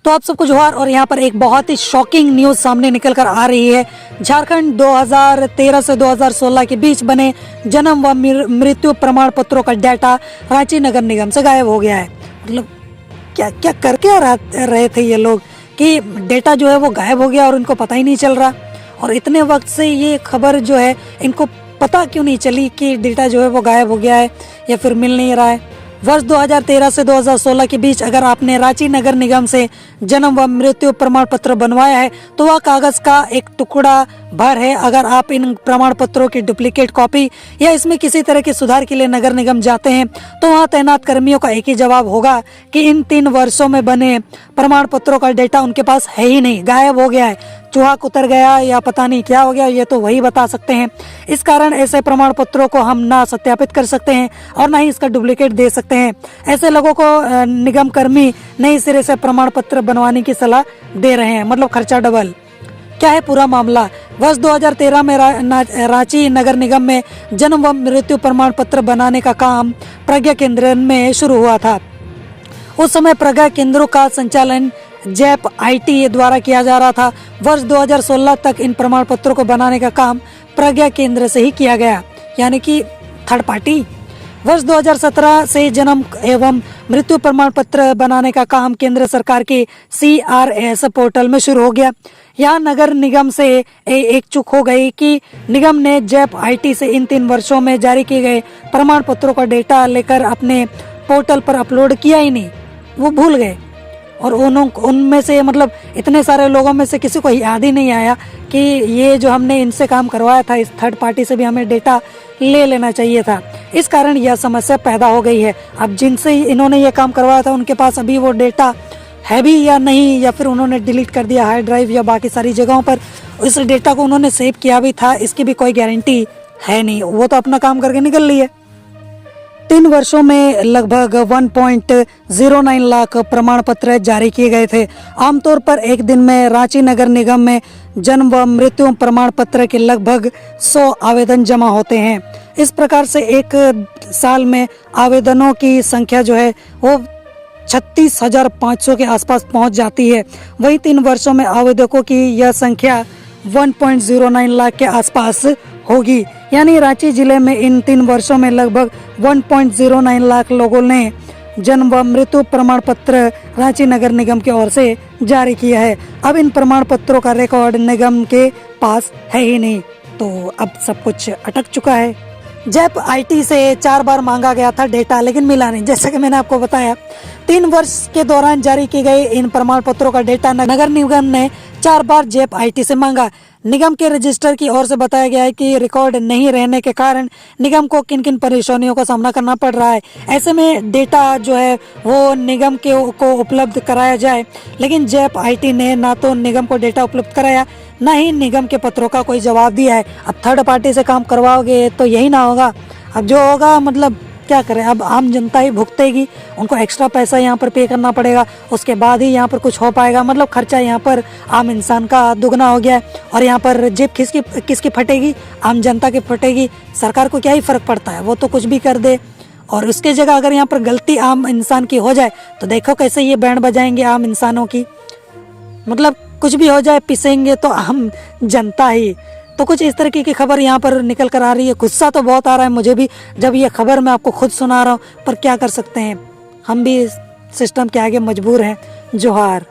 तो आप सबको जोहार। और यहाँ पर एक बहुत ही शॉकिंग न्यूज़ सामने निकल कर आ रही है। झारखंड 2013 से 2016 के बीच बने जन्म व मृत्यु प्रमाण पत्रों का डाटा रांची नगर निगम से गायब हो गया है। मतलब क्या क्या करके रहे थे ये लोग कि डेटा जो है वो गायब हो गया और इनको पता ही नहीं चल रहा। और इतने वक्त से ये खबर जो है इनको पता क्यों नहीं चली कि डेटा जो है वो गायब हो गया है या फिर मिल नहीं रहा है। वर्ष 2013 से 2016 के बीच अगर आपने रांची नगर निगम से जन्म व मृत्यु प्रमाण पत्र बनवाया है तो वह कागज का एक टुकड़ा भर है। अगर आप इन प्रमाण पत्रों की डुप्लीकेट कॉपी या इसमें किसी तरह के सुधार के लिए नगर निगम जाते हैं तो वहां तैनात कर्मियों का एक ही जवाब होगा कि इन 3 वर्षों में बने प्रमाण पत्रों का डेटा उनके पास है ही नहीं, गायब हो गया है, चूहा उतर गया या पता नहीं क्या हो गया, ये तो वही बता सकते हैं। इस कारण ऐसे प्रमाण पत्रों को हम ना सत्यापित कर सकते हैं और ना ही इसका डुप्लीकेट दे सकते हैं। ऐसे लोगों को निगम कर्मी नए सिरे से प्रमाण पत्र बनवाने की सलाह दे रहे हैं, मतलब खर्चा डबल। क्या है पूरा मामला? वर्ष 2013 में रांची नगर निगम में जन्म व मृत्यु प्रमाण पत्र बनाने का काम प्रज्ञा केंद्र में शुरू हुआ था। उस समय प्रज्ञा केंद्रों का संचालन जैप आईटी द्वारा किया जा रहा था। वर्ष 2016 तक इन प्रमाण पत्रों को बनाने का काम प्रज्ञा केंद्र से ही किया गया, यानी कि थर्ड पार्टी। वर्ष 2017 से जन्म एवं मृत्यु प्रमाण पत्र बनाने का काम केंद्र सरकार के CRS पोर्टल में शुरू हो गया। यहाँ नगर निगम से एक चूक हो गई कि निगम ने जैप आईटी से इन 3 वर्षों में जारी किए गए प्रमाण पत्रों का डेटा लेकर अपने पोर्टल पर अपलोड किया ही नहीं, वो भूल गए। और उनमें से मतलब इतने सारे लोगों में से किसी को याद ही नहीं आया कि ये जो हमने इनसे काम करवाया था, इस थर्ड पार्टी से भी हमें डेटा ले लेना चाहिए था। इस कारण यह समस्या पैदा हो गई है। अब जिनसे इन्होंने ये काम करवाया था उनके पास अभी वो डेटा है भी या नहीं, या फिर उन्होंने डिलीट कर दिया हार्ड ड्राइव या बाकी सारी जगहों पर। इस डेटा को उन्होंने सेव किया भी था, इसकी भी कोई गारंटी है नहीं। वो तो अपना काम करके निकल लिए। 3 वर्षों में लगभग 1.09 लाख प्रमाण पत्र जारी किए गए थे। आमतौर पर एक दिन में रांची नगर निगम में जन्म व मृत्यु प्रमाण पत्र के लगभग 100 आवेदन जमा होते हैं। इस प्रकार से एक साल में आवेदनों की संख्या जो है वो 36,500 के आसपास पहुंच जाती है। वही 3 वर्षों में आवेदकों की यह संख्या 1.09 लाख के आसपास होगी। यानी रांची जिले में इन 3 वर्षों में लगभग 1.09 लाख लोगों ने जन्म व मृत्यु प्रमाण पत्र रांची नगर निगम की ओर से जारी किया है। अब इन प्रमाण पत्रों का रिकॉर्ड निगम के पास है ही नहीं, तो अब सब कुछ अटक चुका है। जैप आईटी से 4 बार मांगा गया था डेटा, लेकिन मिला नहीं। जैसा कि मैंने आपको बताया, 3 वर्ष के दौरान जारी किए गए इन प्रमाण पत्रों का डेटा नगर निगम ने 4 बार जैप आईटी से मांगा। निगम के रजिस्टर की ओर से बताया गया है कि रिकॉर्ड नहीं रहने के कारण निगम को किन किन परेशानियों का सामना करना पड़ रहा है। ऐसे में डेटा जो है वो निगम को उपलब्ध कराया जाए, लेकिन जैप आईटी ने ना तो निगम को डेटा उपलब्ध कराया, ना ही निगम के पत्रों का कोई जवाब दिया है। अब थर्ड पार्टी से काम करवाओगे तो यही ना होगा। अब जो होगा मतलब क्या करें, अब आम जनता ही भुगतेगी, उनको एक्स्ट्रा पैसा यहाँ पर पे करना पड़ेगा, उसके बाद ही यहाँ पर कुछ हो पाएगा। मतलब खर्चा यहाँ पर आम इंसान का दुगना हो गया है। और यहाँ पर जेब किसकी फटेगी? आम जनता की फटेगी। सरकार को क्या ही फर्क पड़ता है, वो तो कुछ भी कर दे। और उसके जगह अगर यहाँ पर गलती आम इंसान की हो जाए तो देखो कैसे ये बैंड बजाएंगे आम इंसानों की। मतलब कुछ भी हो जाए, पिसेंगे तो आम जनता ही। तो कुछ इस तरीके की खबर यहाँ पर निकल कर आ रही है। गुस्सा तो बहुत आ रहा है मुझे भी जब ये खबर मैं आपको खुद सुना रहा हूँ, पर क्या कर सकते हैं, हम भी सिस्टम के आगे मजबूर हैं। जोहार।